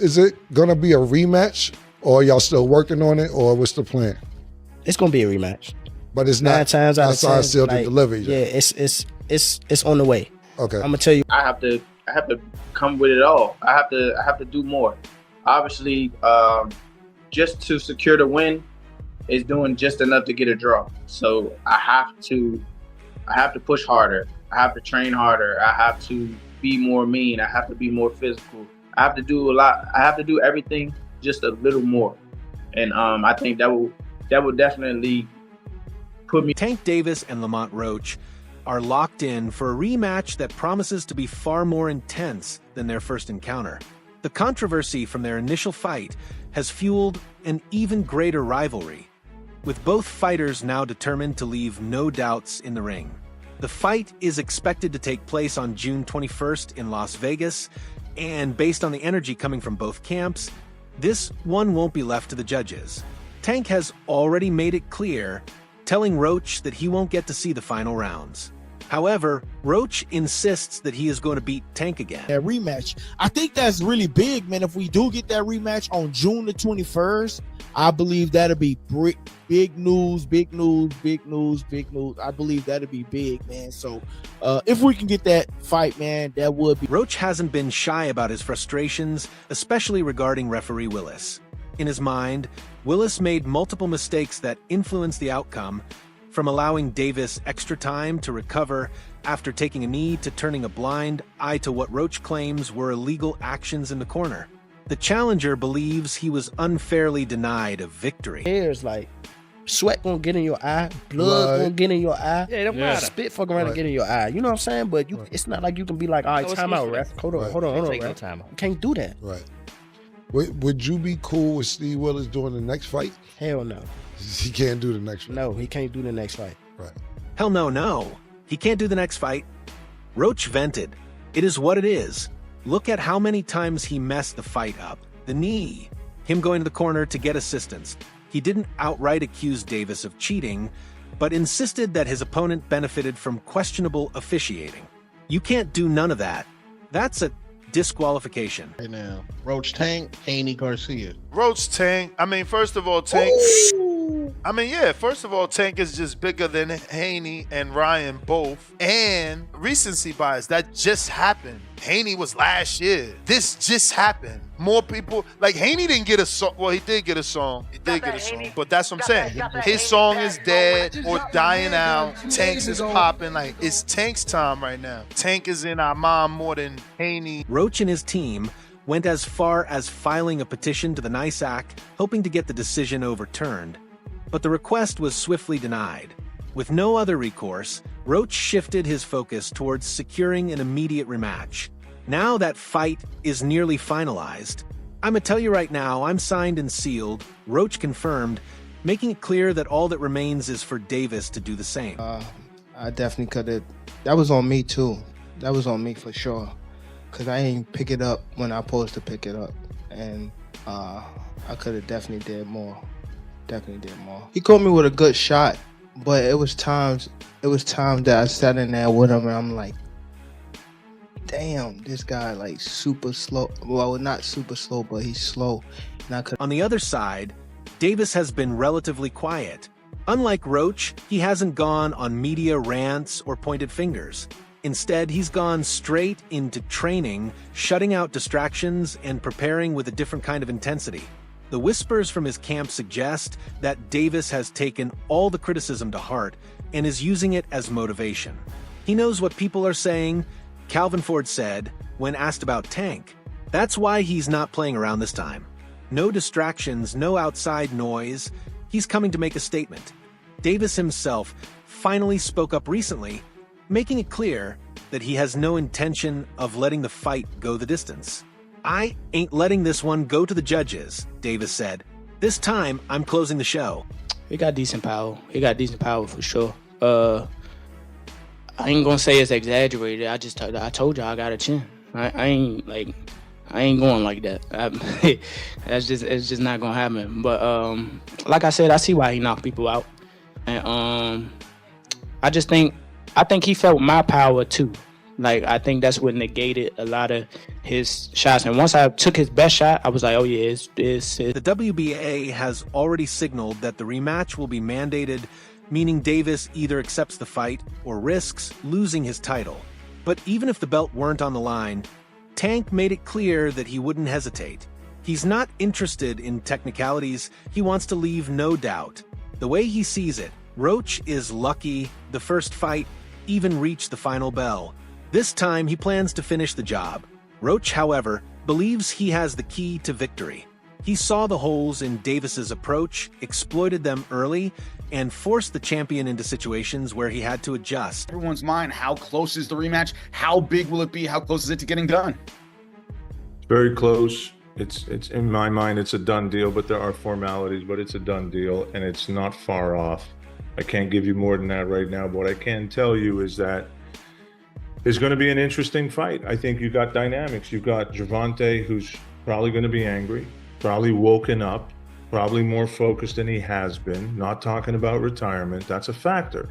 Is it gonna be a rematch, or y'all still working on it, or what's the plan? It's gonna be a rematch. But it's 9 not times out of 10, sealed to like, delivery. Yeah, it's on the way. Okay. I'm gonna tell you. I have to come with it all. I have to do more. Obviously, just to secure the win is doing just enough to get a draw. So I have to push harder. I have to train harder. I have to be more mean. I have to be more physical. I have to do a lot. I have to do everything just a little more. And I think that will definitely put me. Tank Davis and Lamont Roach are locked in for a rematch that promises to be far more intense than their first encounter. The controversy from their initial fight has fueled an even greater rivalry, with both fighters now determined to leave no doubts in the ring. The fight is expected to take place on June 21st in Las Vegas, and based on the energy coming from both camps, this one won't be left to the judges. Tank has already made it clear, telling Roach that he won't get to see the final rounds. However, Roach insists that he is going to beat Tank again. That rematch, I think that's really big, man. If we do get that rematch on June the 21st, I believe that'll be big news. I believe that'll be big, man. So if we can get that fight, man, that would be. Roach hasn't been shy about his frustrations, especially regarding referee Willis. In his mind, Willis made multiple mistakes that influenced the outcome, from allowing Davis extra time to recover after taking a knee to turning a blind eye to what Roach claims were illegal actions in the corner. The challenger believes he was unfairly denied a victory. Here's like sweat gonna get in your eye, blood gonna get in your eye. Yeah, it don't matter. Spit fuck around and get in your eye. You know what I'm saying? But it's not like you can be like, all right, time out, ref. Hold on, Take no ref. time out. You can't do that. Right. Would you be cool with Steve Willis doing the next fight? Hell no. He can't do the next fight. No, he can't do the next fight. Right. Hell no. He can't do the next fight. Roach vented. It is what it is. Look at how many times he messed the fight up. The knee. Him going to the corner to get assistance. He didn't outright accuse Davis of cheating, but insisted that his opponent benefited from questionable officiating. You can't do none of that. That's a disqualification. Right now, Roach Tank, Haney Garcia. Roach Tank. I mean, first of all, Tank. First of all, Tank is just bigger than Haney and Ryan both. And recency bias, that just happened. Haney was last year. This just happened. More people, like Haney didn't get a song. Well, he did get a song. But that's what I'm saying. His song is dead or dying out. Tank's is popping. Like, it's Tank's time right now. Tank is in our mom more than Haney. Roach and his team went as far as filing a petition to the NISAC, hoping to get the decision overturned. But the request was swiftly denied. With no other recourse, Roach shifted his focus towards securing an immediate rematch. Now that fight is nearly finalized. I'ma tell you right now, I'm signed and sealed, Roach confirmed, making it clear that all that remains is for Davis to do the same. I definitely could have. That was on me too. That was on me for sure. Cause I ain't pick it up when I supposed to pick it up, and I could have definitely did more. He caught me with a good shot, but it was times that I sat in there with him and I'm like, damn, this guy like super slow. Well, not super slow, but he's slow. On the other side, Davis has been relatively quiet. Unlike Roach, he hasn't gone on media rants or pointed fingers. Instead, he's gone straight into training, shutting out distractions, and preparing with a different kind of intensity. The whispers from his camp suggest that Davis has taken all the criticism to heart and is using it as motivation. He knows what people are saying, Calvin Ford said, when asked about Tank. That's why he's not playing around this time. No distractions, no outside noise. He's coming to make a statement. Davis himself finally spoke up recently, making it clear that he has no intention of letting the fight go the distance. I ain't letting this one go to the judges, Davis said. This time, I'm closing the show. He got decent power. For sure. I ain't gonna say it's exaggerated. I told y'all I got a chin. I ain't going like that. It's just not gonna happen. But like I said, I see why he knocked people out, and I think he felt my power too. Like, I think that's what negated a lot of his shots. And once I took his best shot, I was like, oh yeah, it's The WBA has already signaled that the rematch will be mandated, meaning Davis either accepts the fight or risks losing his title. But even if the belt weren't on the line, Tank made it clear that he wouldn't hesitate. He's not interested in technicalities. He wants to leave no doubt. The way he sees it, Roach is lucky the first fight even reached the final bell. This time, he plans to finish the job. Roach, however, believes he has the key to victory. He saw the holes in Davis's approach, exploited them early, and forced the champion into situations where he had to adjust. Everyone's mind, how close is the rematch? How big will it be? How close is it to getting done? Very close. It's in my mind, it's a done deal, but there are formalities, but it's a done deal, and it's not far off. I can't give you more than that right now, but what I can tell you is that it's going to be an interesting fight. I think you've got dynamics. You've got Gervonta, who's probably going to be angry, probably woken up, probably more focused than he has been, not talking about retirement. That's a factor.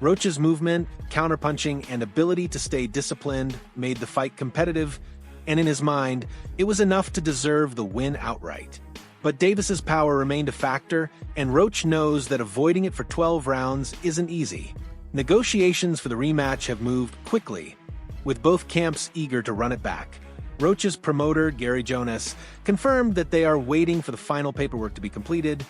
Roach's movement, counterpunching, and ability to stay disciplined made the fight competitive, and in his mind, it was enough to deserve the win outright. But Davis's power remained a factor, and Roach knows that avoiding it for 12 rounds isn't easy. Negotiations for the rematch have moved quickly, with both camps eager to run it back. Roach's promoter, Gary Jonas, confirmed that they are waiting for the final paperwork to be completed,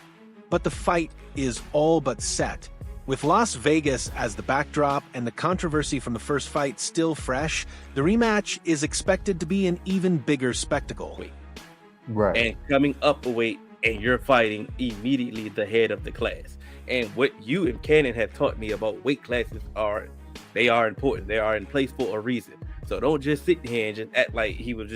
but the fight is all but set. With Las Vegas as the backdrop and the controversy from the first fight still fresh, the rematch is expected to be an even bigger spectacle. Right. And coming up a weight, and you're fighting immediately the head of the class. And what you and Cannon have taught me about weight classes they are important. They are in place for a reason. So don't just sit here and just act like he was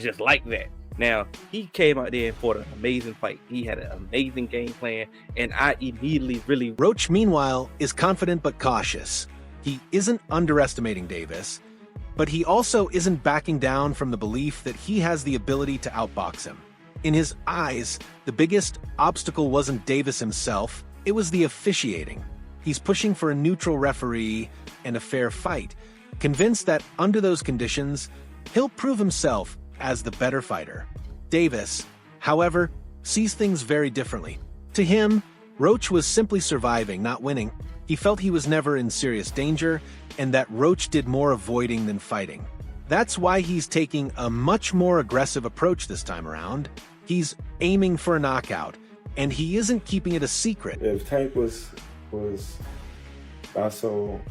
just like that. Now, he came out there and fought an amazing fight. He had an amazing game plan, and I immediately Roach, meanwhile, is confident but cautious. He isn't underestimating Davis, but he also isn't backing down from the belief that he has the ability to outbox him. In his eyes, the biggest obstacle wasn't Davis himself, it was the officiating. He's pushing for a neutral referee and a fair fight, convinced that under those conditions, he'll prove himself as the better fighter. Davis, however, sees things very differently. To him, Roach was simply surviving, not winning. He felt he was never in serious danger, and that Roach did more avoiding than fighting. That's why he's taking a much more aggressive approach this time around. He's aiming for a knockout, and he isn't keeping it a secret. If Tank was not so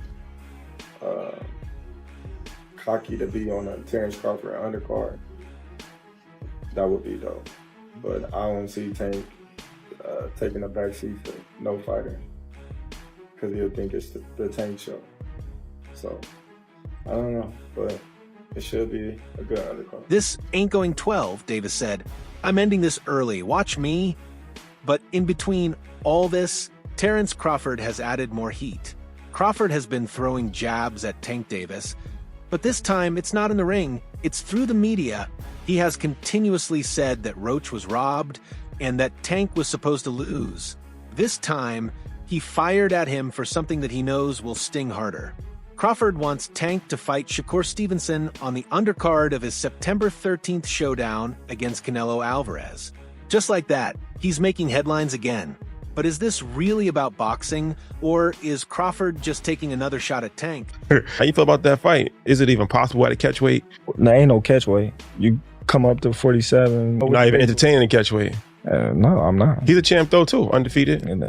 cocky to be on a Terrence Crawford undercard, that would be dope. But I don't see Tank taking a backseat for no fighter, because he'll think it's the Tank show. So, I don't know, but it should be a good undercard. This ain't going 12, Davis said. I'm ending this early, watch me. But in between all this, Terrence Crawford has added more heat. Crawford has been throwing jabs at Tank Davis, but this time it's not in the ring, it's through the media. He has continuously said that Roach was robbed and that Tank was supposed to lose. This time, he fired at him for something that he knows will sting harder. Crawford wants Tank to fight Shakur Stevenson on the undercard of his September 13th showdown against Canelo Alvarez. Just like that, he's making headlines again. But is this really about boxing, or is Crawford just taking another shot at Tank? How you feel about that fight? Is it even possible at a catch weight? Nah, ain't no catch weight. You come up to 47. You're not even entertaining the catch weight. No, I'm not. He's a champ though too, undefeated. And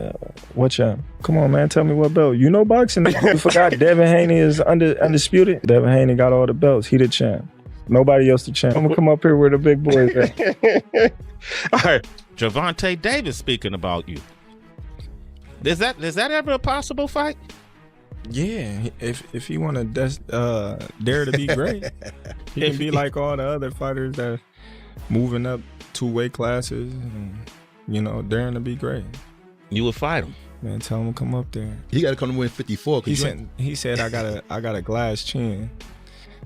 what champ? Come on, man, tell me what belt. You know boxing. You forgot Devin Haney is undisputed. Devin Haney got all the belts. He the champ. Nobody else the champ. I'm gonna come up here where the big boys at. All right. Gervonta Davis speaking about you. Is that ever a possible fight? Yeah, if he want to dare to be great, he can be like all the other fighters that moving up 2 weight classes and, daring to be great. You would fight him. Man, tell him to come up there. He got to come to win 54. He said I got a glass chin,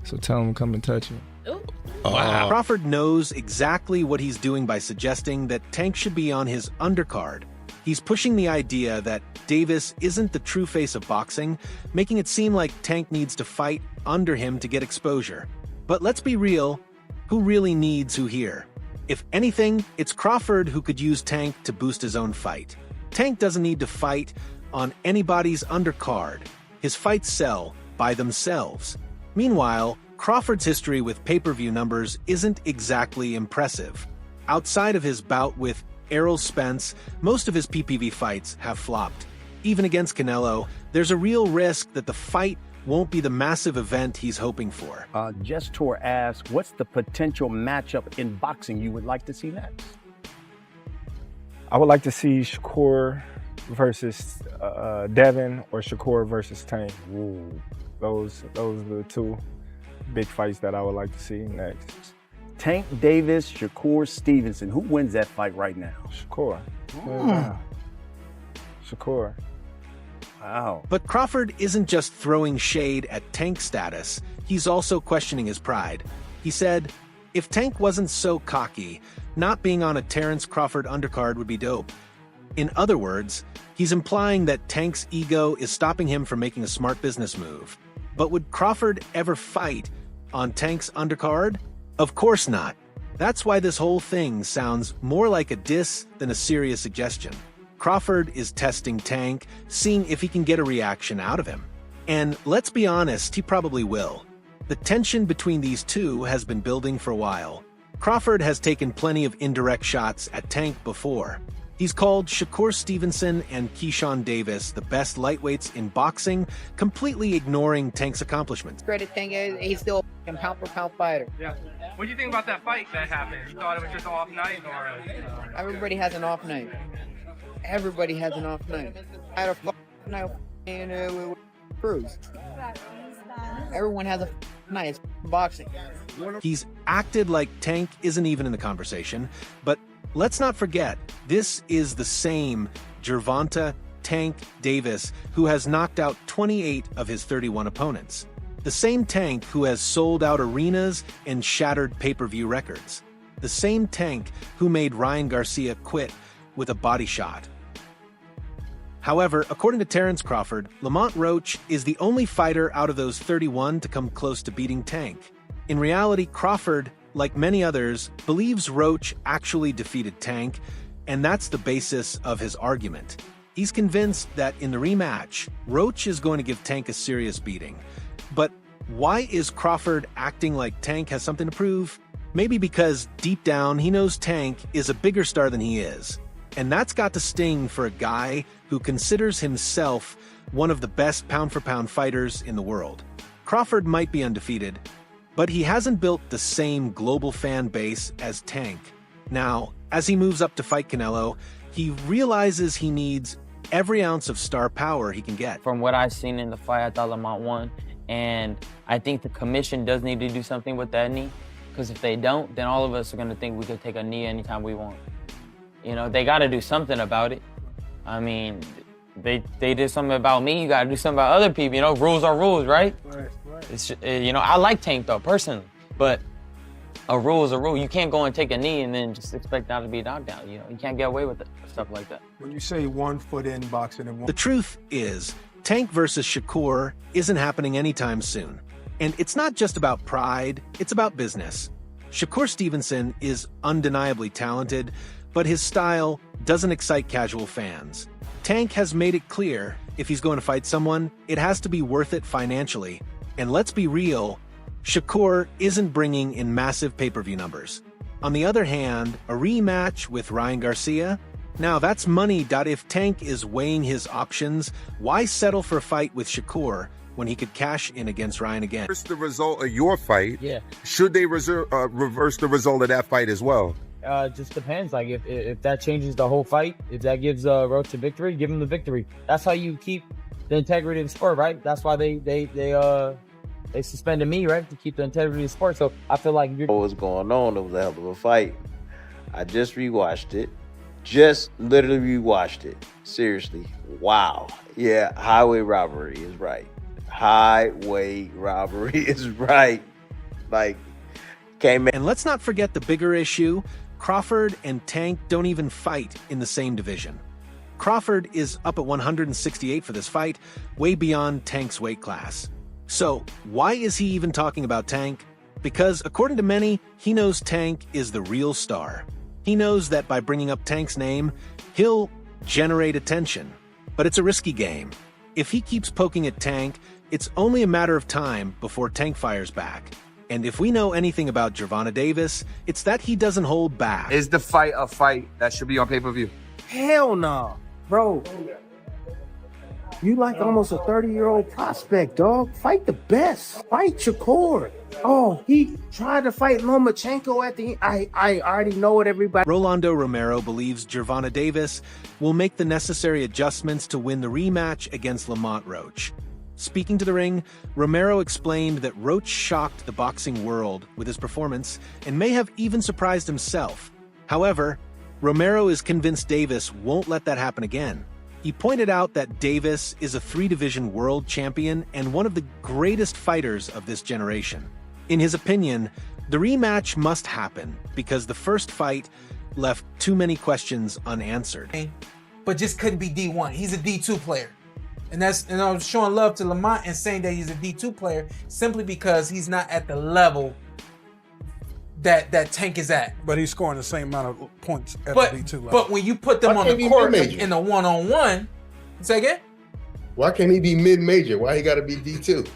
so tell him to come and touch it. Wow. Crawford knows exactly what he's doing by suggesting that Tank should be on his undercard. He's pushing the idea that Davis isn't the true face of boxing, making it seem like Tank needs to fight under him to get exposure. But let's be real, who really needs who here? If anything, it's Crawford who could use Tank to boost his own fight. Tank doesn't need to fight on anybody's undercard. His fights sell by themselves. Meanwhile, Crawford's history with pay-per-view numbers isn't exactly impressive. Outside of his bout with Errol Spence, most of his PPV fights have flopped. Even against Canelo, there's a real risk that the fight won't be the massive event he's hoping for. Just Tour asks, what's the potential matchup in boxing you would like to see next? I would like to see Shakur versus Devin or Shakur versus Tank. Ooh. Those are the two big fights that I would like to see next. Tank Davis, Shakur Stevenson. Who wins that fight right now? Shakur. Shakur. Wow. But Crawford isn't just throwing shade at Tank's status, he's also questioning his pride. He said, if Tank wasn't so cocky, not being on a Terrence Crawford undercard would be dope. In other words, he's implying that Tank's ego is stopping him from making a smart business move. But would Crawford ever fight on Tank's undercard? Of course not. That's why this whole thing sounds more like a diss than a serious suggestion. Crawford is testing Tank, seeing if he can get a reaction out of him. And let's be honest, he probably will. The tension between these two has been building for a while. Crawford has taken plenty of indirect shots at Tank before. He's called Shakur Stevenson and Keyshawn Davis the best lightweights in boxing, completely ignoring Tank's accomplishments. Credit Tank, he's still a pound-for-pound fighter. Yeah. What do you think about that fight that happened? You thought it was just an off night, or? Everybody has an off night. Everybody has an off night. I had a night with Cruz. Everyone has a night. It's boxing. He's acted like Tank isn't even in the conversation, but let's not forget, this is the same Gervonta Tank Davis who has knocked out 28 of his 31 opponents. The same Tank who has sold out arenas and shattered pay-per-view records. The same Tank who made Ryan Garcia quit with a body shot. However, according to Terrence Crawford, Lamont Roach is the only fighter out of those 31 to come close to beating Tank. In reality, Crawford, like many others, believes Roach actually defeated Tank, and that's the basis of his argument. He's convinced that in the rematch, Roach is going to give Tank a serious beating. But why is Crawford acting like Tank has something to prove? Maybe because deep down he knows Tank is a bigger star than he is. And that's got to sting for a guy who considers himself one of the best pound-for-pound fighters in the world. Crawford might be undefeated, but he hasn't built the same global fan base as Tank. Now, as he moves up to fight Canelo, he realizes he needs every ounce of star power he can get. From what I've seen in the fight, I thought Lamont won, and I think the commission does need to do something with that knee, because if they don't, then all of us are going to think we could take a knee anytime we want. You know, they got to do something about it. I mean, they did something about me, you got to do something about other people. You know, rules are rules, right? Right. It's, you know, I like Tank though, personally, but a rule is a rule. You can't go and take a knee and then just expect not to be knocked down. You know, you can't get away with it, stuff like that. When you say 1 foot in boxing and one... The truth is, Tank versus Shakur isn't happening anytime soon. And it's not just about pride, it's about business. Shakur Stevenson is undeniably talented, but his style doesn't excite casual fans. Tank has made it clear, if he's going to fight someone, it has to be worth it financially. And let's be real, Shakur isn't bringing in massive pay-per-view numbers. On the other hand, a rematch with Ryan Garcia? Now that's money. If Tank is weighing his options, why settle for a fight with Shakur when he could cash in against Ryan again? Reverse the result of your fight. Yeah. Should they reverse the result of that fight as well? Just depends. Like if that changes the whole fight, if that gives Roach a victory, give him the victory. That's how you keep the integrity of the sport, right? That's why they suspended me, right, to keep the integrity of the sport. So I feel like what was going on? It was a hell of a fight. I just rewatched it. Just literally rewatched it. Seriously. Wow. Yeah, highway robbery is right. Highway robbery is right. Like, came in. And let's not forget the bigger issue. Crawford and Tank don't even fight in the same division. Crawford is up at 168 for this fight, way beyond Tank's weight class. So, why is he even talking about Tank? Because, according to many, he knows Tank is the real star. He knows that by bringing up Tank's name, he'll generate attention. But it's a risky game. If he keeps poking at Tank, it's only a matter of time before Tank fires back. And if we know anything about Gervonta Davis, it's that he doesn't hold back. Is the fight a fight that should be on pay-per-view? Hell no. Bro, you like almost a 30-year-old prospect, dog. Fight the best. Fight Shakur. Oh, he tried to fight Lomachenko at the end. I already know what everybody... Rolando Romero believes Gervonta Davis will make the necessary adjustments to win the rematch against Lamont Roach. Speaking to the ring, Romero explained that Roach shocked the boxing world with his performance and may have even surprised himself. However, Romero is convinced Davis won't let that happen again. He pointed out that Davis is a 3-division world champion and one of the greatest fighters of this generation. In his opinion, the rematch must happen because the first fight left too many questions unanswered. But just couldn't be D1. He's a D2 player. And I'm showing love to Lamont and saying that he's a D2 player simply because he's not at the level that Tank is at. But he's scoring the same amount of points at but, the D2 level. But when you put them on the court in a one-on-one, say again? Why can't he be mid-major? Why he got to be D2?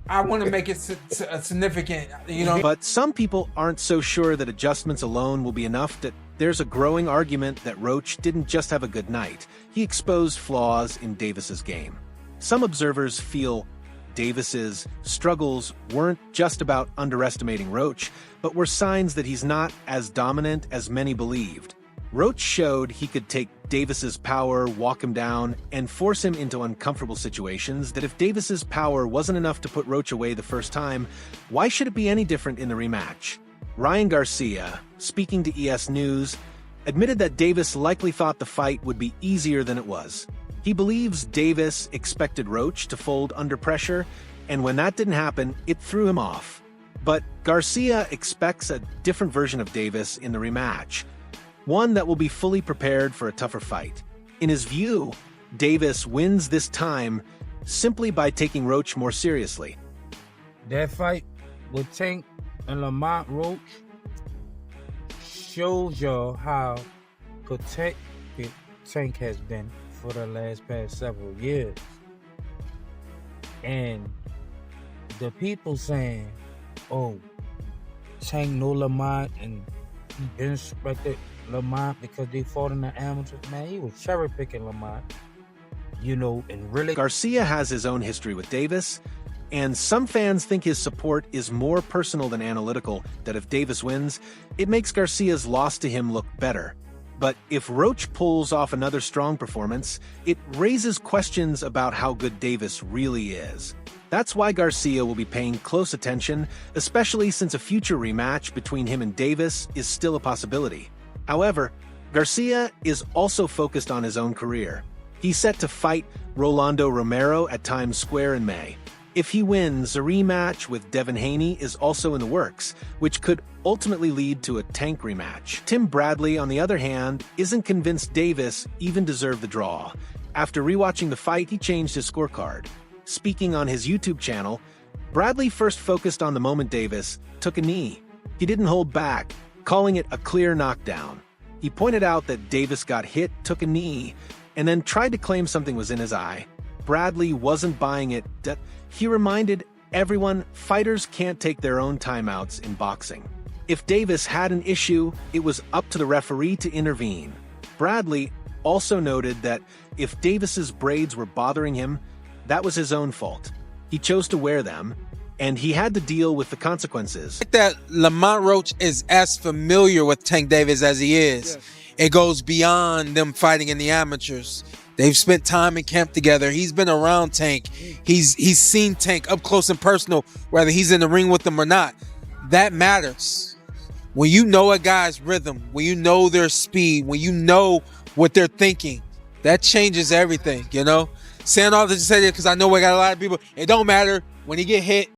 I want to make it significant, you know. But some people aren't so sure that adjustments alone will be enough. That there's a growing argument that Roach didn't just have a good night. He exposed flaws in Davis's game. Some observers feel Davis's struggles weren't just about underestimating Roach, but were signs that he's not as dominant as many believed. Roach showed he could take Davis's power, walk him down, and force him into uncomfortable situations that if Davis's power wasn't enough to put Roach away the first time, why should it be any different in the rematch? Ryan Garcia, speaking to ES News, admitted that Davis likely thought the fight would be easier than it was. He believes Davis expected Roach to fold under pressure, and when that didn't happen, it threw him off. But Garcia expects a different version of Davis in the rematch, one that will be fully prepared for a tougher fight. In his view, Davis wins this time simply by taking Roach more seriously. That fight with Tank and Lamont Roach shows y'all how protected Tank has been for the past several years. And the people saying, oh, Tank know Lamont and he disrespected Lamont because they fought in the amateurs. Man, he was cherry picking Lamont, you know, and really. Garcia has his own history with Davis, and some fans think his support is more personal than analytical, that if Davis wins, it makes Garcia's loss to him look better. But if Roach pulls off another strong performance, it raises questions about how good Davis really is. That's why Garcia will be paying close attention, especially since a future rematch between him and Davis is still a possibility. However, Garcia is also focused on his own career. He's set to fight Rolando Romero at Times Square in May. If he wins, a rematch with Devin Haney is also in the works, which could ultimately lead to a Tank rematch. Tim Bradley, on the other hand, isn't convinced Davis even deserved the draw. After rewatching the fight, he changed his scorecard. Speaking on his YouTube channel, Bradley first focused on the moment Davis took a knee. He didn't hold back, calling it a clear knockdown. He pointed out that Davis got hit, took a knee, and then tried to claim something was in his eye. Bradley wasn't buying it. He reminded everyone fighters can't take their own timeouts in boxing. If Davis had an issue, it was up to the referee to intervene. Bradley also noted that if Davis's braids were bothering him, that was his own fault. He chose to wear them, and he had to deal with the consequences. That Lamont Roach is as familiar with Tank Davis as he is. It goes beyond them fighting in the amateurs. They've spent time in camp together. He's been around Tank. He's seen Tank up close and personal, whether he's in the ring with them or not. That matters. When you know a guy's rhythm, when you know their speed, when you know what they're thinking, that changes everything, you know? Saying all this to say that because I know we got a lot of people, it don't matter when he get hit.